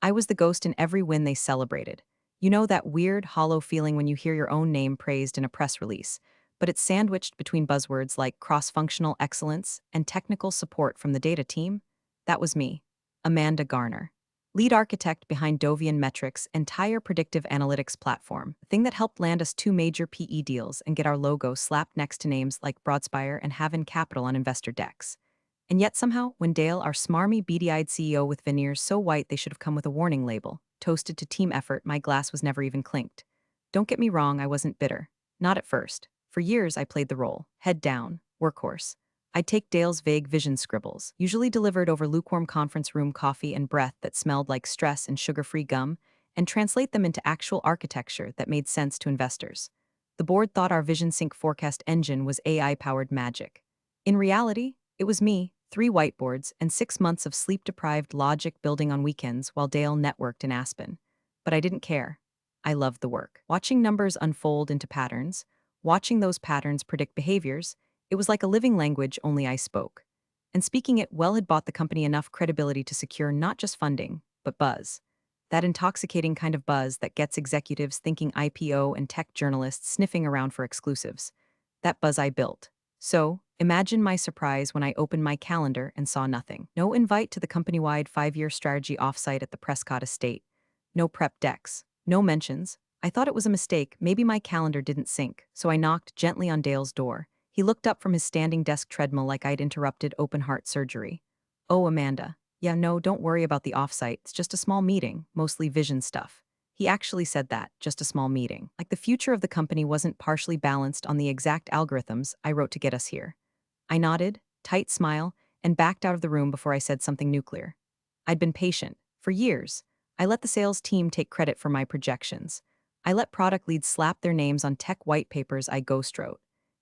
I was the ghost in every win they celebrated. You know that weird, hollow feeling when you hear your own name praised in a press release, but it's sandwiched between buzzwords like cross-functional excellence and technical support from the data team? That was me, Amanda Garner. Lead architect behind Dovian Metrics' entire predictive analytics platform, the thing that helped land us two major PE deals and get our logo slapped next to names like Broadspire and Haven Capital on investor decks. And yet somehow, when Dale, our smarmy, beady-eyed CEO with veneers so white they should have come with a warning label, toasted to team effort, my glass was never even clinked. Don't get me wrong, I wasn't bitter. Not at first. For years, I played the role, head down, workhorse. I'd take Dale's vague vision scribbles, usually delivered over lukewarm conference room coffee and breath that smelled like stress and sugar-free gum, and translate them into actual architecture that made sense to investors. The board thought our Vision Sync forecast engine was AI-powered magic. In reality, it was me, 3 whiteboards, and 6 months of sleep-deprived logic building on weekends while Dale networked in Aspen. But I didn't care. I loved the work. Watching numbers unfold into patterns, watching those patterns predict behaviors, it was like a living language only I spoke. And speaking it well had bought the company enough credibility to secure not just funding, but buzz. That intoxicating kind of buzz that gets executives thinking IPO and tech journalists sniffing around for exclusives. That buzz I built. So, imagine my surprise when I opened my calendar and saw nothing. No invite to the company-wide 5-year strategy offsite at the Prescott estate. No prep decks. No mentions. I thought it was a mistake, maybe my calendar didn't sync, so I knocked gently on Dale's door. He looked up from his standing desk treadmill like I'd interrupted open-heart surgery. "Oh, Amanda. Yeah, no, don't worry about the offsite, it's just a small meeting, mostly vision stuff." He actually said that, just a small meeting. Like the future of the company wasn't partially balanced on the exact algorithms I wrote to get us here. I nodded, tight smile, and backed out of the room before I said something nuclear. I'd been patient. For years, I let the sales team take credit for my projections. I let product leads slap their names on tech white papers I ghost wrote.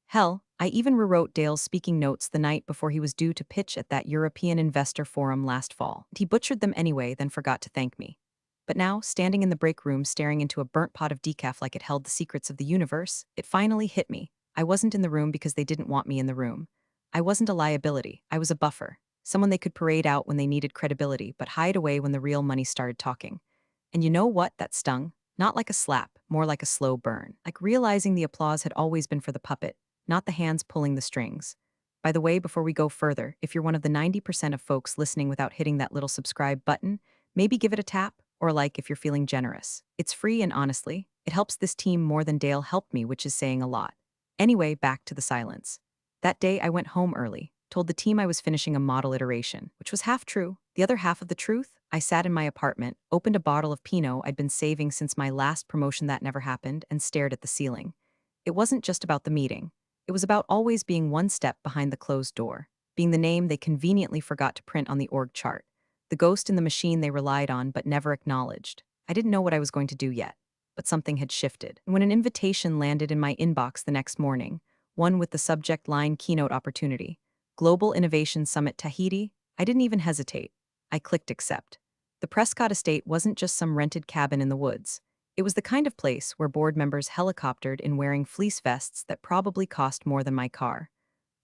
Hell, I even rewrote Dale's speaking notes the night before he was due to pitch at that European investor forum last fall. He butchered them anyway, then forgot to thank me. But now, standing in the break room staring into a burnt pot of decaf like it held the secrets of the universe, it finally hit me. I wasn't in the room because they didn't want me in the room. I wasn't a liability, I was a buffer. Someone they could parade out when they needed credibility, but hide away when the real money started talking. And you know what? That stung. Not like a slap, more like a slow burn. Like realizing the applause had always been for the puppet, not the hands pulling the strings. By the way, before we go further, if you're one of the 90% of folks listening without hitting that little subscribe button, maybe give it a tap, or a like if you're feeling generous. It's free and honestly, it helps this team more than Dale helped me, which is saying a lot. Anyway, back to the silence. That day I went home early, told the team I was finishing a model iteration, which was half true. The other half of the truth, I sat in my apartment, opened a bottle of Pinot I'd been saving since my last promotion that never happened, and stared at the ceiling. It wasn't just about the meeting. It was about always being one step behind the closed door, being the name they conveniently forgot to print on the org chart, the ghost in the machine they relied on but never acknowledged. I didn't know what I was going to do yet, but something had shifted. And when an invitation landed in my inbox the next morning, one with the subject line Keynote Opportunity, Global Innovation Summit Tahiti, I didn't even hesitate. I clicked accept. The Prescott estate wasn't just some rented cabin in the woods. It was the kind of place where board members helicoptered in wearing fleece vests that probably cost more than my car.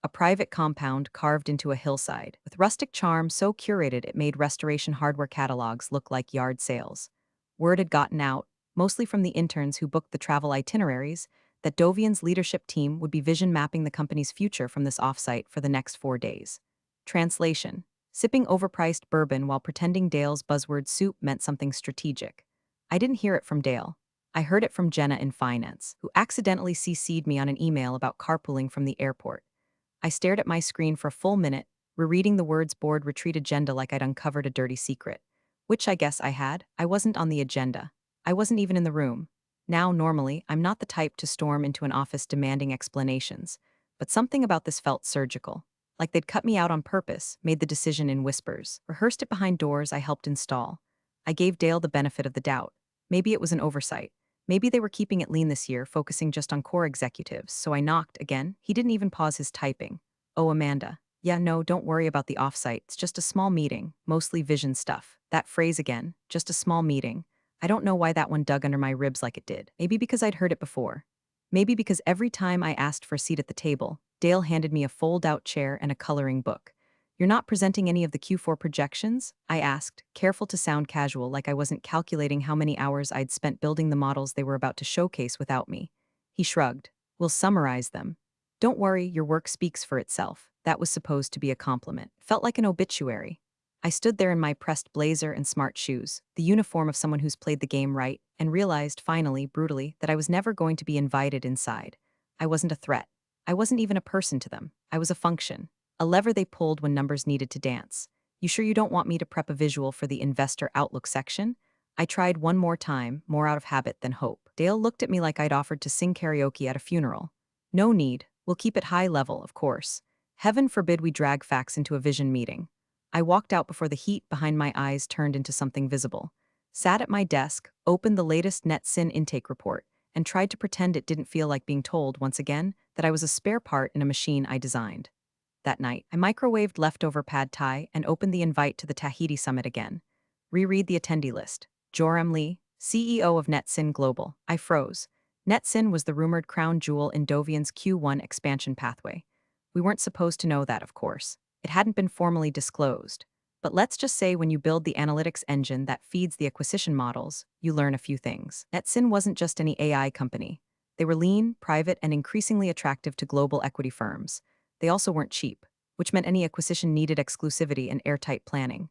A private compound carved into a hillside, with rustic charm so curated it made restoration hardware catalogs look like yard sales. Word had gotten out, mostly from the interns who booked the travel itineraries, that Dovian's leadership team would be vision mapping the company's future from this offsite for the next 4 days. Translation: sipping overpriced bourbon while pretending Dale's buzzword soup meant something strategic. I didn't hear it from Dale. I heard it from Jenna in finance, who accidentally CC'd me on an email about carpooling from the airport. I stared at my screen for a full minute, rereading the words board retreat agenda like I'd uncovered a dirty secret. Which I guess I had. I wasn't on the agenda. I wasn't even in the room. Now, normally, I'm not the type to storm into an office demanding explanations, but something about this felt surgical. Like they'd cut me out on purpose, made the decision in whispers, rehearsed it behind doors I helped install. I gave Dale the benefit of the doubt. Maybe it was an oversight. Maybe they were keeping it lean this year, focusing just on core executives, so I knocked again. He didn't even pause his typing. "Oh, Amanda. Yeah, no, don't worry about the offsite. It's just a small meeting, mostly vision stuff." That phrase again, just a small meeting. I don't know why that one dug under my ribs like it did. Maybe because I'd heard it before. Maybe because every time I asked for a seat at the table, Dale handed me a fold-out chair and a coloring book. You're not presenting any of the Q4 projections? I asked, careful to sound casual like I wasn't calculating how many hours I'd spent building the models they were about to showcase without me. He shrugged. We'll summarize them. Don't worry, your work speaks for itself. That was supposed to be a compliment. Felt like an obituary. I stood there in my pressed blazer and smart shoes, the uniform of someone who's played the game right, and realized finally, brutally, that I was never going to be invited inside. I wasn't a threat. I wasn't even a person to them. I was a function. A lever they pulled when numbers needed to dance. You sure you don't want me to prep a visual for the investor outlook section? I tried one more time, more out of habit than hope. Dale looked at me like I'd offered to sing karaoke at a funeral. No need. We'll keep it high level, of course. Heaven forbid we drag facts into a vision meeting. I walked out before the heat behind my eyes turned into something visible. Sat at my desk, opened the latest NetSyn intake report, and tried to pretend it didn't feel like being told, once again, that I was a spare part in a machine I designed. That night, I microwaved leftover pad thai and opened the invite to the Tahiti summit again. Reread the attendee list. Joram Lee, CEO of NetSyn Global. I froze. NetSyn was the rumored crown jewel in Dovian's Q1 expansion pathway. We weren't supposed to know that, of course. It hadn't been formally disclosed. But let's just say when you build the analytics engine that feeds the acquisition models, you learn a few things. NetSyn wasn't just any AI company. They were lean, private, and increasingly attractive to global equity firms. They also weren't cheap, which meant any acquisition needed exclusivity and airtight planning.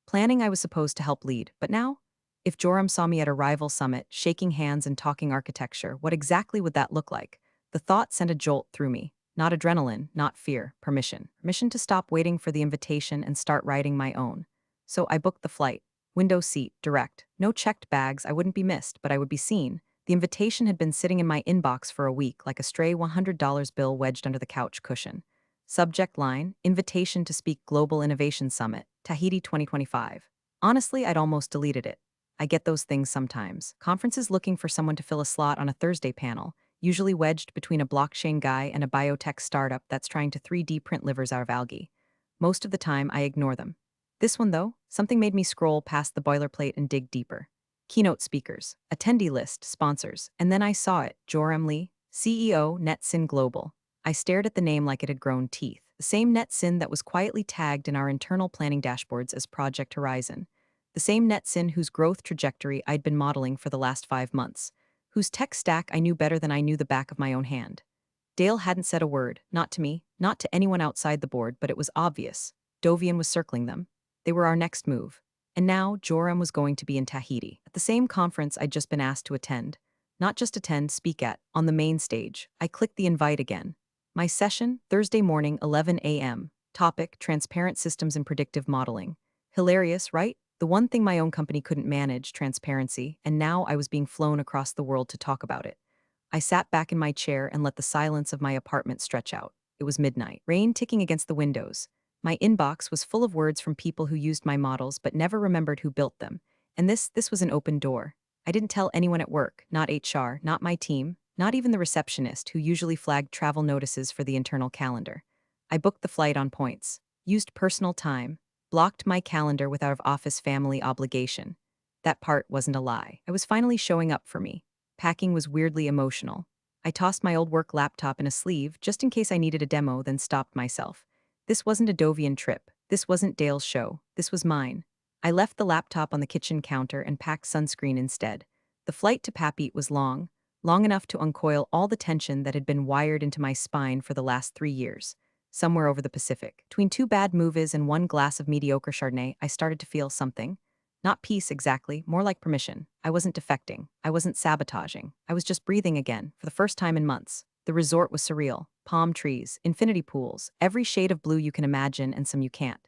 Planning I was supposed to help lead, but now? If Joram saw me at a rival summit, shaking hands and talking architecture, what exactly would that look like? The thought sent a jolt through me. Not adrenaline, not fear, permission. Permission to stop waiting for the invitation and start writing my own. So I booked the flight. Window seat, direct. No checked bags, I wouldn't be missed, but I would be seen. The invitation had been sitting in my inbox for a week like a stray $100 bill wedged under the couch cushion. Subject line, Invitation to Speak Global Innovation Summit, Tahiti 2025. Honestly, I'd almost deleted it. I get those things sometimes. Conferences looking for someone to fill a slot on a Thursday panel, usually wedged between a blockchain guy and a biotech startup that's trying to 3D print livers out of algae. Most of the time, I ignore them. This one, though, something made me scroll past the boilerplate and dig deeper. Keynote speakers, attendee list, sponsors, and then I saw it, Joram Lee, CEO, NetSyn Global. I stared at the name like it had grown teeth, the same NetSyn that was quietly tagged in our internal planning dashboards as Project Horizon. The same NetSyn whose growth trajectory I'd been modeling for the last 5 months, whose tech stack I knew better than I knew the back of my own hand. Dale hadn't said a word, not to me, not to anyone outside the board, but it was obvious. Dovian was circling them. They were our next move. And now Joram was going to be in Tahiti, at the same conference I'd just been asked to attend. Not just attend, speak at, on the main stage. I clicked the invite again. My session, Thursday morning, 11 a.m. Topic, transparent systems and predictive modeling. Hilarious, right? The one thing my own company couldn't manage, transparency, and now I was being flown across the world to talk about it. I sat back in my chair and let the silence of my apartment stretch out. It was midnight, rain ticking against the windows. My inbox was full of words from people who used my models but never remembered who built them. And this was an open door. I didn't tell anyone at work, not HR, not my team, not even the receptionist who usually flagged travel notices for the internal calendar. I booked the flight on points, used personal time, blocked my calendar with out-of-office family obligation. That part wasn't a lie. I was finally showing up for me. Packing was weirdly emotional. I tossed my old work laptop in a sleeve just in case I needed a demo, then stopped myself. This wasn't a Dovian trip. This wasn't Dale's show. This was mine. I left the laptop on the kitchen counter and packed sunscreen instead. The flight to Papeete was long enough to uncoil all the tension that had been wired into my spine for the last 3 years. Somewhere over the Pacific, between two bad movies and one glass of mediocre Chardonnay, I started to feel something. Not peace exactly, more like permission. I wasn't defecting. I wasn't sabotaging. I was just breathing again, for the first time in months. The resort was surreal. Palm trees, infinity pools, every shade of blue you can imagine and some you can't.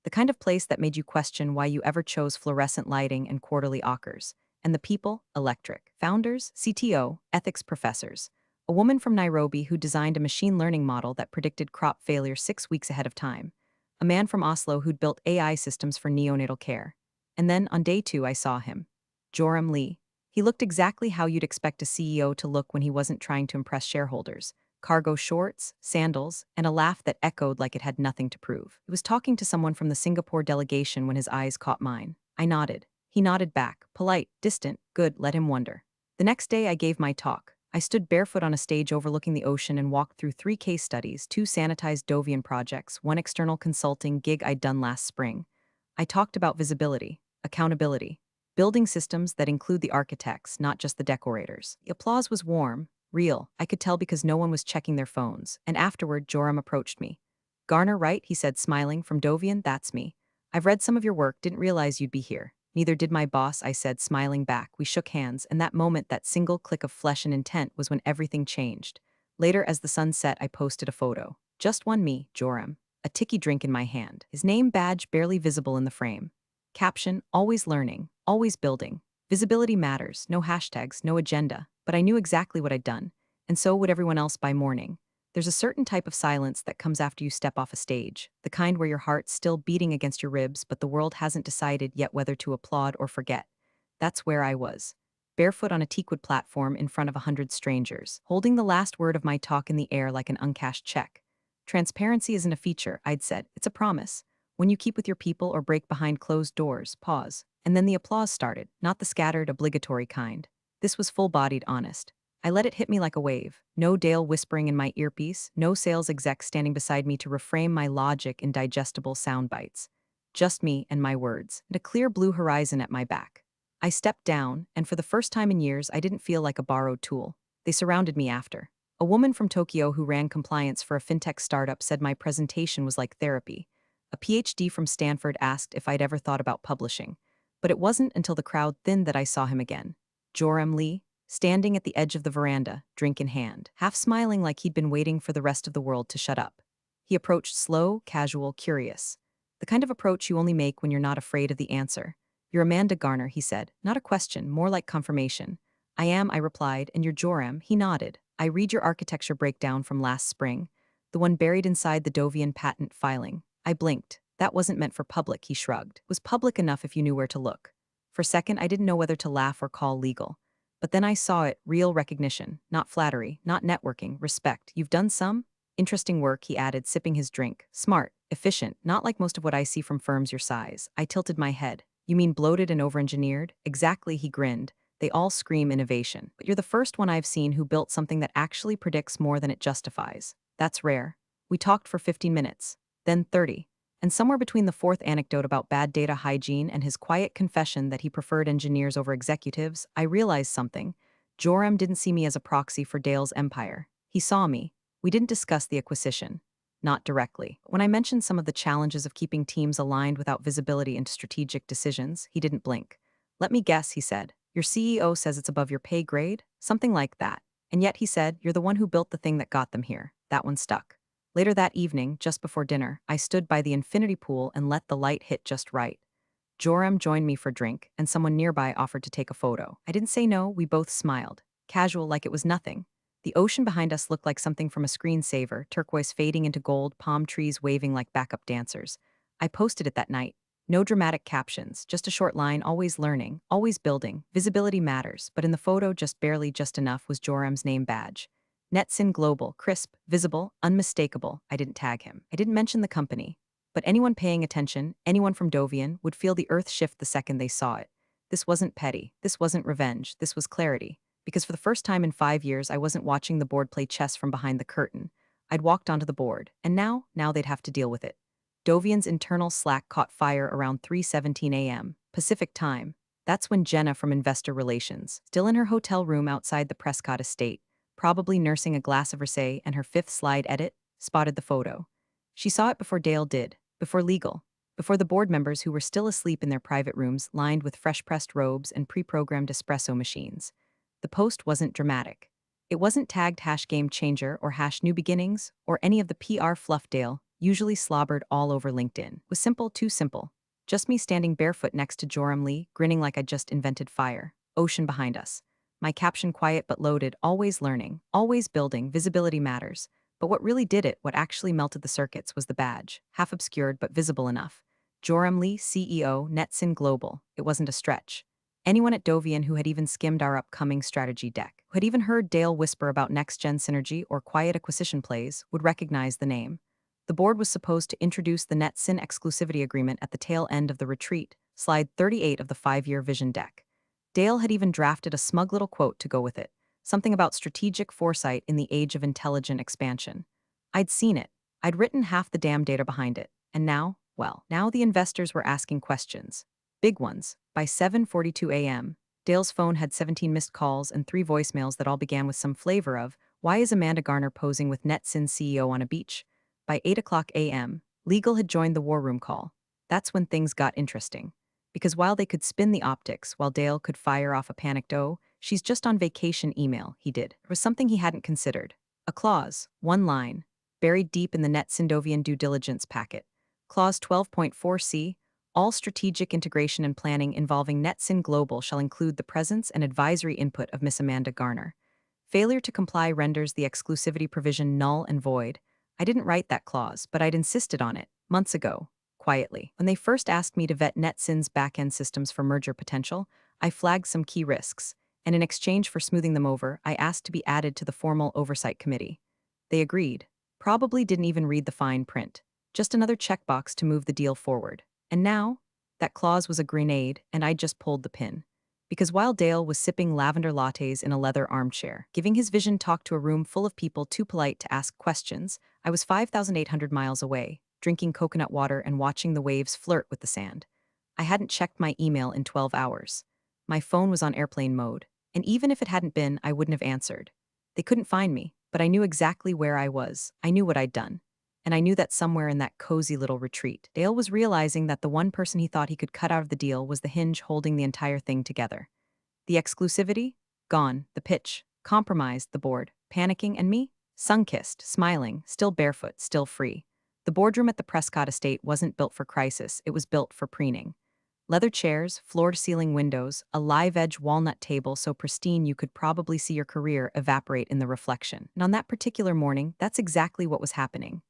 The kind of place that made you question why you ever chose fluorescent lighting and quarterly ochres. And the people, electric. Founders, CTO, ethics professors. A woman from Nairobi who designed a machine learning model that predicted crop failure 6 weeks ahead of time. A man from Oslo who'd built AI systems for neonatal care. And then, on day 2, I saw him. Joram Lee. He looked exactly how you'd expect a CEO to look when he wasn't trying to impress shareholders. Cargo shorts, sandals, and a laugh that echoed like it had nothing to prove. He was talking to someone from the Singapore delegation when his eyes caught mine. I nodded. He nodded back, polite, distant, good, let him wonder. The next day I gave my talk. I stood barefoot on a stage overlooking the ocean and walked through 3 case studies, 2 sanitized Dovian projects, 1 external consulting gig I'd done last spring. I talked about visibility, accountability, building systems that include the architects, not just the decorators. The applause was warm, real. I could tell because no one was checking their phones. And afterward, Joram approached me. Garner, right? He said, smiling. From Dovian, that's me. I've read some of your work, didn't realize you'd be here. Neither did my boss, I said, smiling back. We shook hands, and that moment, that single click of flesh and intent, was when everything changed. Later, as the sun set, I posted a photo. Just one me, Joram. A ticky drink in my hand. His name badge barely visible in the frame. Caption, always learning, always building. Visibility matters, no hashtags, no agenda. But I knew exactly what I'd done. And so would everyone else by morning. There's a certain type of silence that comes after you step off a stage, the kind where your heart's still beating against your ribs, but the world hasn't decided yet whether to applaud or forget. That's where I was. Barefoot on a teakwood platform in front of 100 strangers, holding the last word of my talk in the air like an uncashed check. Transparency isn't a feature, I'd said, it's a promise. When you keep with your people or break behind closed doors, pause. And then the applause started, not the scattered, obligatory kind. This was full-bodied, honest. I let it hit me like a wave. No Dale whispering in my earpiece, no sales exec standing beside me to reframe my logic in digestible sound bites. Just me and my words, and a clear blue horizon at my back. I stepped down, and for the first time in years, I didn't feel like a borrowed tool. They surrounded me after. A woman from Tokyo who ran compliance for a fintech startup said my presentation was like therapy. A PhD from Stanford asked if I'd ever thought about publishing. But it wasn't until the crowd thinned that I saw him again. Joram Lee, standing at the edge of the veranda, drink in hand, half smiling like he'd been waiting for the rest of the world to shut up. He approached slow, casual, curious. The kind of approach you only make when you're not afraid of the answer. You're Amanda Garner, he said. Not a question, more like confirmation. I am, I replied, and you're Joram, he nodded. I read your architecture breakdown from last spring, the one buried inside the Dovian patent filing. I blinked. That wasn't meant for public, he shrugged. It was public enough if you knew where to look. For a second, I didn't know whether to laugh or call legal. But then I saw it, real recognition, not flattery, not networking, respect. You've done some? Interesting work, he added, sipping his drink. Smart, efficient, not like most of what I see from firms your size. I tilted my head. You mean bloated and over-engineered? Exactly, he grinned. They all scream innovation. But you're the first one I've seen who built something that actually predicts more than it justifies. That's rare. We talked for 15 minutes, then 30. And somewhere between the fourth anecdote about bad data hygiene and his quiet confession that he preferred engineers over executives, I realized something. Joram didn't see me as a proxy for Dale's empire. He saw me. We didn't discuss the acquisition. Not directly. When I mentioned some of the challenges of keeping teams aligned without visibility into strategic decisions, he didn't blink. Let me guess, he said. Your CEO says it's above your pay grade? Something like that. And yet, he said, you're the one who built the thing that got them here. That one stuck. Later that evening, just before dinner, I stood by the infinity pool and let the light hit just right. Joram joined me for a drink, and someone nearby offered to take a photo. I didn't say no, we both smiled. Casual, like it was nothing. The ocean behind us looked like something from a screensaver, turquoise fading into gold, palm trees waving like backup dancers. I posted it that night. No dramatic captions, just a short line, always learning, always building. Visibility matters, but in the photo, just barely just enough was Joram's name badge. Netsin Global, crisp, visible, unmistakable. I didn't tag him. I didn't mention the company. But anyone paying attention, anyone from Dovian, would feel the earth shift the second they saw it. This wasn't petty. This wasn't revenge. This was clarity. Because for the first time in 5 years, I wasn't watching the board play chess from behind the curtain. I'd walked onto the board, and now they'd have to deal with it. Dovian's internal Slack caught fire around 3:17 a.m. Pacific time. That's when Jenna from Investor Relations, still in her hotel room outside the Prescott estate, probably nursing a glass of rosé and her fifth slide edit, spotted the photo. She saw it before Dale did, before legal, before the board members who were still asleep in their private rooms lined with fresh-pressed robes and pre-programmed espresso machines. The post wasn't dramatic. It wasn't tagged #game changer or #new beginnings or any of the PR fluff Dale usually slobbered all over LinkedIn. It was simple, too simple. Just me standing barefoot next to Joram Lee, grinning like I'd just invented fire. Ocean behind us. My caption quiet but loaded, always learning, always building, visibility matters. But what really did it, what actually melted the circuits, was the badge, half obscured but visible enough. Joram Lee, CEO, Netsin Global. It wasn't a stretch. Anyone at Dovian who had even skimmed our upcoming strategy deck, who had even heard Dale whisper about next-gen synergy or quiet acquisition plays, would recognize the name. The board was supposed to introduce the Netsin exclusivity agreement at the tail end of the retreat, slide 38 of the 5-year vision deck. Dale had even drafted a smug little quote to go with it, something about strategic foresight in the age of intelligent expansion. I'd seen it. I'd written half the damn data behind it. And now, well, now the investors were asking questions. Big ones. By 7:42 a.m., Dale's phone had 17 missed calls and 3 voicemails that all began with some flavor of, "Why is Amanda Garner posing with NetSyn CEO on a beach?" By 8 o'clock a.m., legal had joined the war room call. That's when things got interesting. Because while they could spin the optics, while Dale could fire off a panicked "oh, she's just on vacation" email, he did. There was something he hadn't considered. A clause, one line, buried deep in the NetSyndovian due diligence packet. Clause 12.4c, all strategic integration and planning involving NetSyn Global shall include the presence and advisory input of Miss Amanda Garner. Failure to comply renders the exclusivity provision null and void. I didn't write that clause, but I'd insisted on it, months ago, quietly. When they first asked me to vet NetSyn's back-end systems for merger potential, I flagged some key risks, and in exchange for smoothing them over, I asked to be added to the formal oversight committee. They agreed. Probably didn't even read the fine print. Just another checkbox to move the deal forward. And now, that clause was a grenade, and I just pulled the pin. Because while Dale was sipping lavender lattes in a leather armchair, giving his vision talk to a room full of people too polite to ask questions, I was 5,800 miles away, drinking coconut water and watching the waves flirt with the sand. I hadn't checked my email in 12 hours. My phone was on airplane mode, and even if it hadn't been, I wouldn't have answered. They couldn't find me, but I knew exactly where I was. I knew what I'd done. And I knew that somewhere in that cozy little retreat, Dale was realizing that the one person he thought he could cut out of the deal was the hinge holding the entire thing together. The exclusivity? Gone. The pitch? Compromised. The board? Panicking. And me? Sun-kissed, smiling, still barefoot, still free. The boardroom at the Prescott estate wasn't built for crisis, it was built for preening. Leather chairs, floor-to-ceiling windows, a live-edge walnut table so pristine you could probably see your career evaporate in the reflection. And on that particular morning, that's exactly what was happening.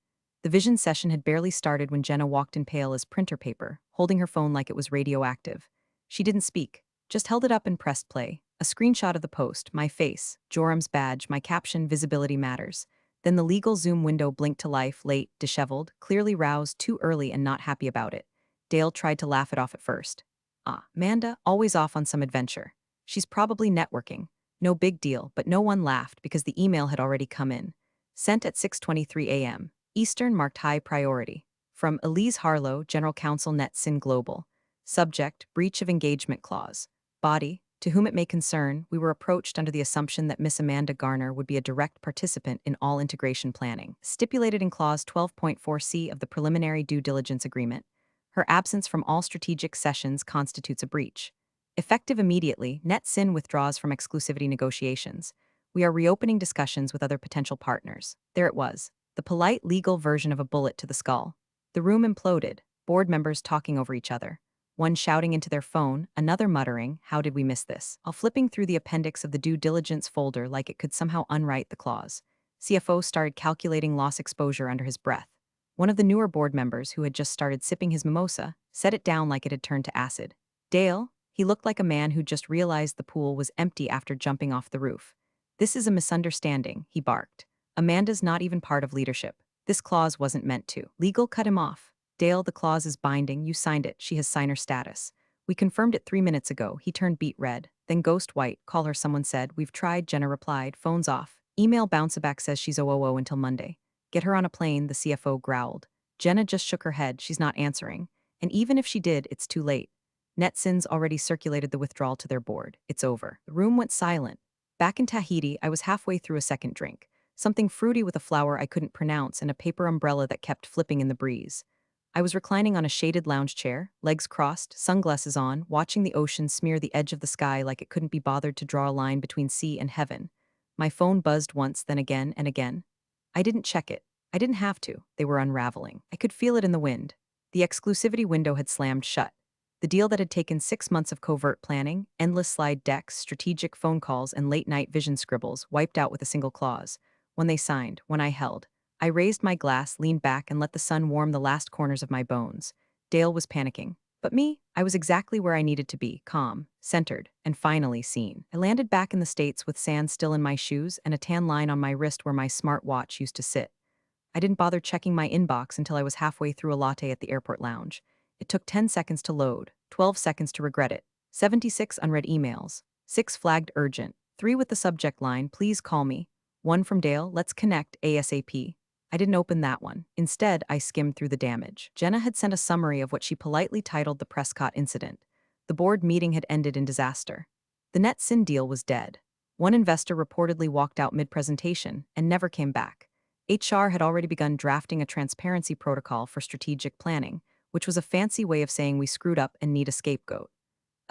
The vision session had barely started when Jenna walked in pale as printer paper, holding her phone like it was radioactive. She didn't speak, just held it up and pressed play. A screenshot of the post, my face, Joram's badge, my caption, visibility matters. Then the legal Zoom window blinked to life, late, disheveled, clearly roused too early and not happy about it. Dale tried to laugh it off at first. Ah, Manda, always off on some adventure. She's probably networking. No big deal, but no one laughed because the email had already come in. Sent at 6:23 a.m. Eastern marked high priority. From Elise Harlow, General Counsel NetSyn Global. Subject, breach of engagement clause. Body, to whom it may concern, we were approached under the assumption that Miss Amanda Garner would be a direct participant in all integration planning, stipulated in Clause 12.4c of the Preliminary Due Diligence Agreement. Her absence from all strategic sessions constitutes a breach. Effective immediately, NetSyn withdraws from exclusivity negotiations. We are reopening discussions with other potential partners. There it was, the polite legal version of a bullet to the skull. The room imploded, board members talking over each other. One shouting into their phone, another muttering, "How did we miss this?" While flipping through the appendix of the due diligence folder like it could somehow unwrite the clause. CFO started calculating loss exposure under his breath. One of the newer board members, who had just started sipping his mimosa, set it down like it had turned to acid. Dale, he looked like a man who just realized the pool was empty after jumping off the roof. "This is a misunderstanding," he barked. "Amanda's not even part of leadership. This clause wasn't meant to." Legal cut him off. "Dale, the clause is binding, you signed it, she has signer status. We confirmed it 3 minutes ago." He turned beet red, then ghost white. "Call her," someone said. "We've tried," Jenna replied. "Phone's off. Email bounce-back says she's OOO until Monday." "Get her on a plane," the CFO growled. Jenna just shook her head. "She's not answering. And even if she did, it's too late. NetSyn's already circulated the withdrawal to their board. It's over." The room went silent. Back in Tahiti, I was halfway through a second drink. Something fruity with a flower I couldn't pronounce and a paper umbrella that kept flipping in the breeze. I was reclining on a shaded lounge chair, legs crossed, sunglasses on, watching the ocean smear the edge of the sky like it couldn't be bothered to draw a line between sea and heaven. My phone buzzed once, then again and again. I didn't check it. I didn't have to. They were unraveling. I could feel it in the wind. The exclusivity window had slammed shut. The deal that had taken 6 months of covert planning, endless slide decks, strategic phone calls, and late-night vision scribbles wiped out with a single clause. When they signed, when I held. I raised my glass, leaned back, and let the sun warm the last corners of my bones. Dale was panicking. But me, I was exactly where I needed to be, calm, centered, and finally seen. I landed back in the States with sand still in my shoes and a tan line on my wrist where my smart watch used to sit. I didn't bother checking my inbox until I was halfway through a latte at the airport lounge. It took 10 seconds to load, 12 seconds to regret it, 76 unread emails, 6 flagged urgent, 3 with the subject line, please call me. 1 from Dale, let's connect ASAP. I didn't open that one. Instead, I skimmed through the damage. Jenna had sent a summary of what she politely titled the Prescott incident. The board meeting had ended in disaster. The NetSyn deal was dead. One investor reportedly walked out mid-presentation and never came back. HR had already begun drafting a transparency protocol for strategic planning, which was a fancy way of saying we screwed up and need a scapegoat.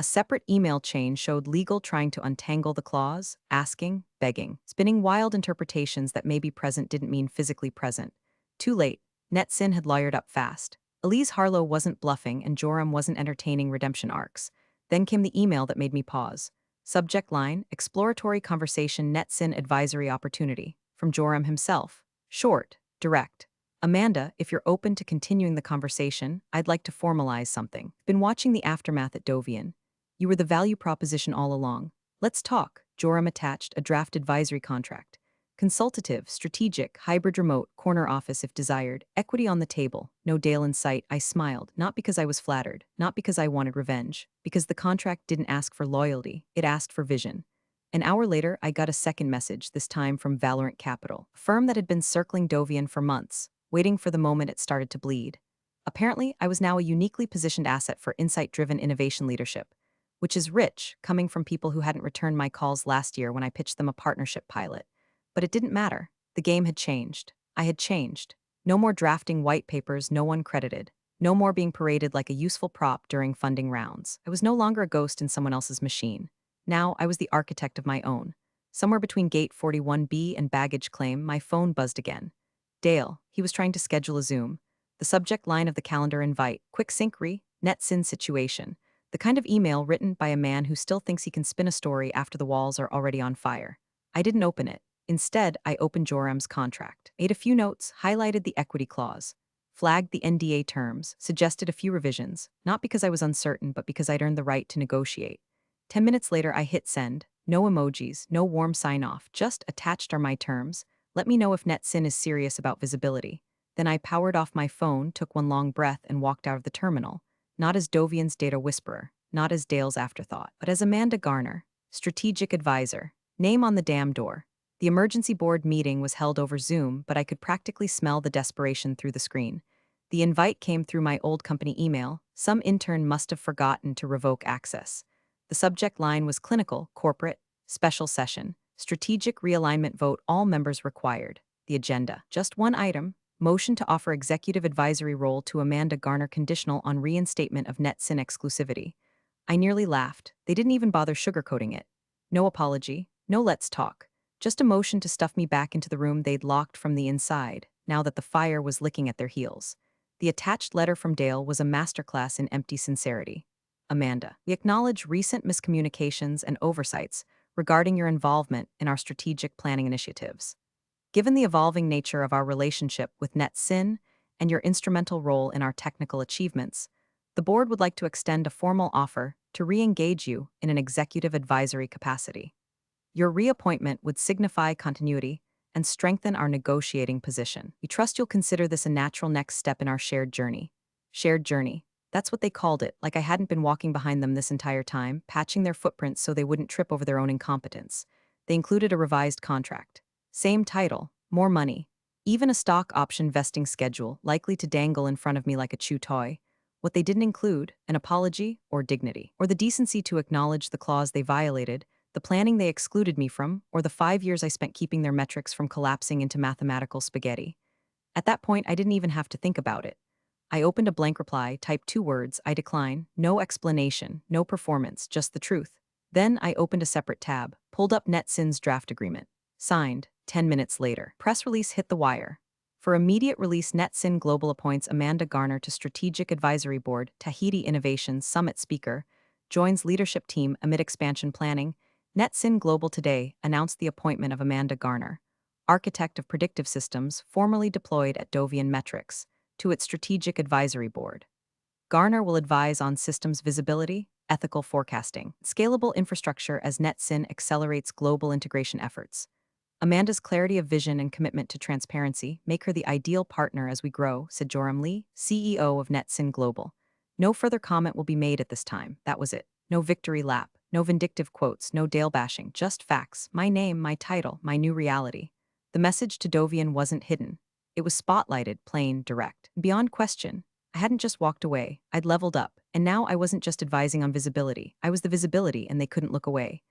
A separate email chain showed legal trying to untangle the clause, asking, begging, spinning wild interpretations that maybe present didn't mean physically present. Too late. NetSyn had lawyered up fast. Elise Harlow wasn't bluffing and Joram wasn't entertaining redemption arcs. Then came the email that made me pause. Subject line, exploratory conversation NetSyn advisory opportunity. From Joram himself. Short, direct. Amanda, if you're open to continuing the conversation, I'd like to formalize something. Been watching the aftermath at Dovian. You were the value proposition all along. Let's talk. Joram attached a draft advisory contract. Consultative, strategic, hybrid remote, corner office if desired, equity on the table, no Dale in sight. I smiled, not because I was flattered, not because I wanted revenge, because the contract didn't ask for loyalty, it asked for vision. An hour later, I got a second message, this time from Valorant Capital, a firm that had been circling Dovian for months, waiting for the moment it started to bleed. Apparently, I was now a uniquely positioned asset for insight-driven innovation leadership, which is rich, coming from people who hadn't returned my calls last year when I pitched them a partnership pilot. But it didn't matter. The game had changed. I had changed. No more drafting white papers no one credited. No more being paraded like a useful prop during funding rounds. I was no longer a ghost in someone else's machine. Now I was the architect of my own. Somewhere between Gate 41B and baggage claim, my phone buzzed again. Dale, he was trying to schedule a Zoom. The subject line of the calendar invite, quick sync NetSyn situation. The kind of email written by a man who still thinks he can spin a story after the walls are already on fire. I didn't open it. Instead, I opened Joram's contract, made a few notes, highlighted the equity clause, flagged the NDA terms, suggested a few revisions, not because I was uncertain, but because I'd earned the right to negotiate. 10 minutes later, I hit send. No emojis, no warm sign-off, just attached are my terms. Let me know if NetSyn is serious about visibility. Then I powered off my phone, took one long breath, and walked out of the terminal. Not as Dovian's data whisperer, not as Dale's afterthought, but as Amanda Garner, strategic advisor, name on the damn door. The emergency board meeting was held over Zoom, but I could practically smell the desperation through the screen. The invite came through my old company email. Some intern must have forgotten to revoke access. The subject line was clinical, corporate, special session, strategic realignment vote, all members required. The agenda, just one item. Motion to offer executive advisory role to Amanda Garner conditional on reinstatement of NetSyn exclusivity. I nearly laughed. They didn't even bother sugarcoating it. No apology, no let's talk. Just a motion to stuff me back into the room they'd locked from the inside, now that the fire was licking at their heels. The attached letter from Dale was a masterclass in empty sincerity. Amanda, we acknowledge recent miscommunications and oversights regarding your involvement in our strategic planning initiatives. Given the evolving nature of our relationship with NetSyn and your instrumental role in our technical achievements, the board would like to extend a formal offer to re-engage you in an executive advisory capacity. Your reappointment would signify continuity and strengthen our negotiating position. We trust you'll consider this a natural next step in our shared journey. Shared journey. That's what they called it, like I hadn't been walking behind them this entire time, patching their footprints so they wouldn't trip over their own incompetence. They included a revised contract. Same title, more money, even a stock option vesting schedule likely to dangle in front of me like a chew toy. What they didn't include, an apology or dignity, or the decency to acknowledge the clause they violated, the planning they excluded me from, or the 5 years I spent keeping their metrics from collapsing into mathematical spaghetti. At that point, I didn't even have to think about it. I opened a blank reply, typed 2 words, I decline, no explanation, no performance, just the truth. Then I opened a separate tab, pulled up NetSyn's draft agreement. Signed, 10 minutes later. Press release hit the wire. For immediate release, NetSyn Global appoints Amanda Garner to Strategic Advisory Board, Tahiti Innovation Summit Speaker, joins leadership team amid expansion planning. NetSyn Global today announced the appointment of Amanda Garner, architect of predictive systems formerly deployed at Dovian Metrics, to its Strategic Advisory Board. Garner will advise on systems visibility, ethical forecasting, scalable infrastructure as NetSyn accelerates global integration efforts. Amanda's clarity of vision and commitment to transparency make her the ideal partner as we grow, said Joram Lee, CEO of NetSyn Global. No further comment will be made at this time. That was it. No victory lap. No vindictive quotes, no Dale bashing, just facts. My name, my title, my new reality. The message to Dovian wasn't hidden. It was spotlighted, plain, direct. Beyond question, I hadn't just walked away, I'd leveled up, and now I wasn't just advising on visibility, I was the visibility and they couldn't look away.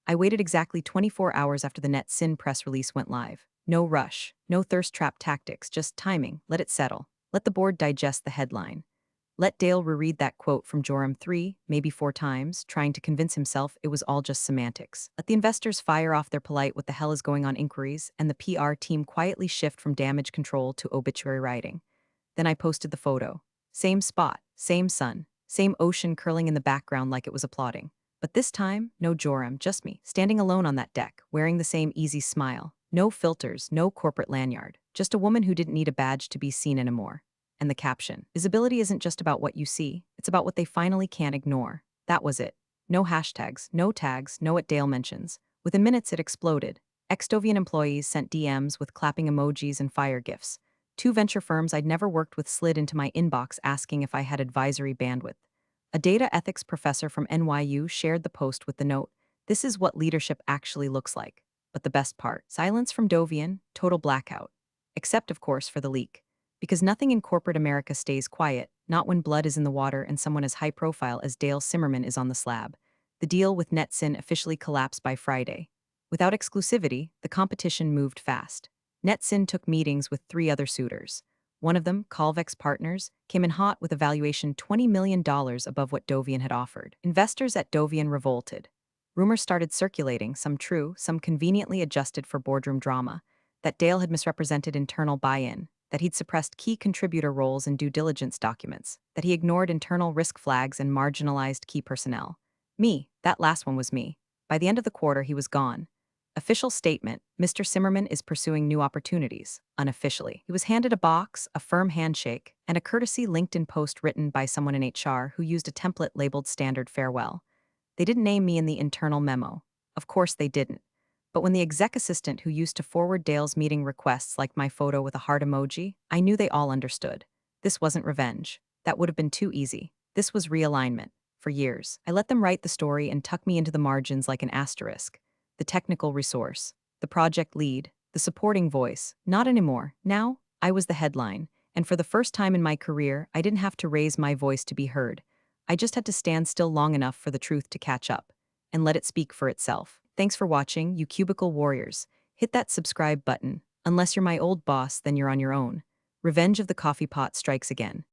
I waited exactly 24 hours after the NetSyn press release went live. No rush, no thirst trap tactics, just timing, let it settle. Let the board digest the headline. Let Dale reread that quote from Joram 3, maybe 4 times, trying to convince himself it was all just semantics. Let the investors fire off their polite what the hell is going on inquiries, and the PR team quietly shift from damage control to obituary writing. Then I posted the photo. Same spot, same sun, same ocean curling in the background like it was applauding. But this time, no Joram, just me, standing alone on that deck, wearing the same easy smile. No filters, no corporate lanyard. Just a woman who didn't need a badge to be seen anymore. And the caption. Visibility isn't just about what you see, it's about what they finally can't ignore. That was it. No hashtags, no tags, no what Dale mentions. Within minutes it exploded. Ex-Dovian employees sent DMs with clapping emojis and fire gifs. 2 venture firms I'd never worked with slid into my inbox asking if I had advisory bandwidth. A data ethics professor from NYU shared the post with the note, "This is what leadership actually looks like." But the best part, silence from Dovian, total blackout. Except, of course, for the leak. Because nothing in corporate America stays quiet, not when blood is in the water and someone as high profile as Dale Simmerman is on the slab. The deal with NetSyn officially collapsed by Friday. Without exclusivity, the competition moved fast. NetSyn took meetings with 3 other suitors. One of them, Calvex Partners, came in hot with a valuation $20 million above what Dovian had offered. Investors at Dovian revolted. Rumors started circulating, some true, some conveniently adjusted for boardroom drama, that Dale had misrepresented internal buy-in, that he'd suppressed key contributor roles in due diligence documents, that he ignored internal risk flags and marginalized key personnel. Me, that last one was me. By the end of the quarter, he was gone. Official statement, Mr. Simmerman is pursuing new opportunities. Unofficially, he was handed a box, a firm handshake, and a courtesy LinkedIn post written by someone in HR who used a template labeled standard farewell. They didn't name me in the internal memo. Of course they didn't. But when the exec assistant who used to forward Dale's meeting requests liked my photo with a heart emoji, I knew they all understood. This wasn't revenge. That would have been too easy. This was realignment. For years, I let them write the story and tuck me into the margins like an asterisk. The technical resource, the project lead, the supporting voice. Not anymore. Now, I was the headline. And for the first time in my career, I didn't have to raise my voice to be heard. I just had to stand still long enough for the truth to catch up and let it speak for itself. Thanks for watching, you cubicle warriors. Hit that subscribe button. Unless you're my old boss, then you're on your own. Revenge of the coffee pot strikes again.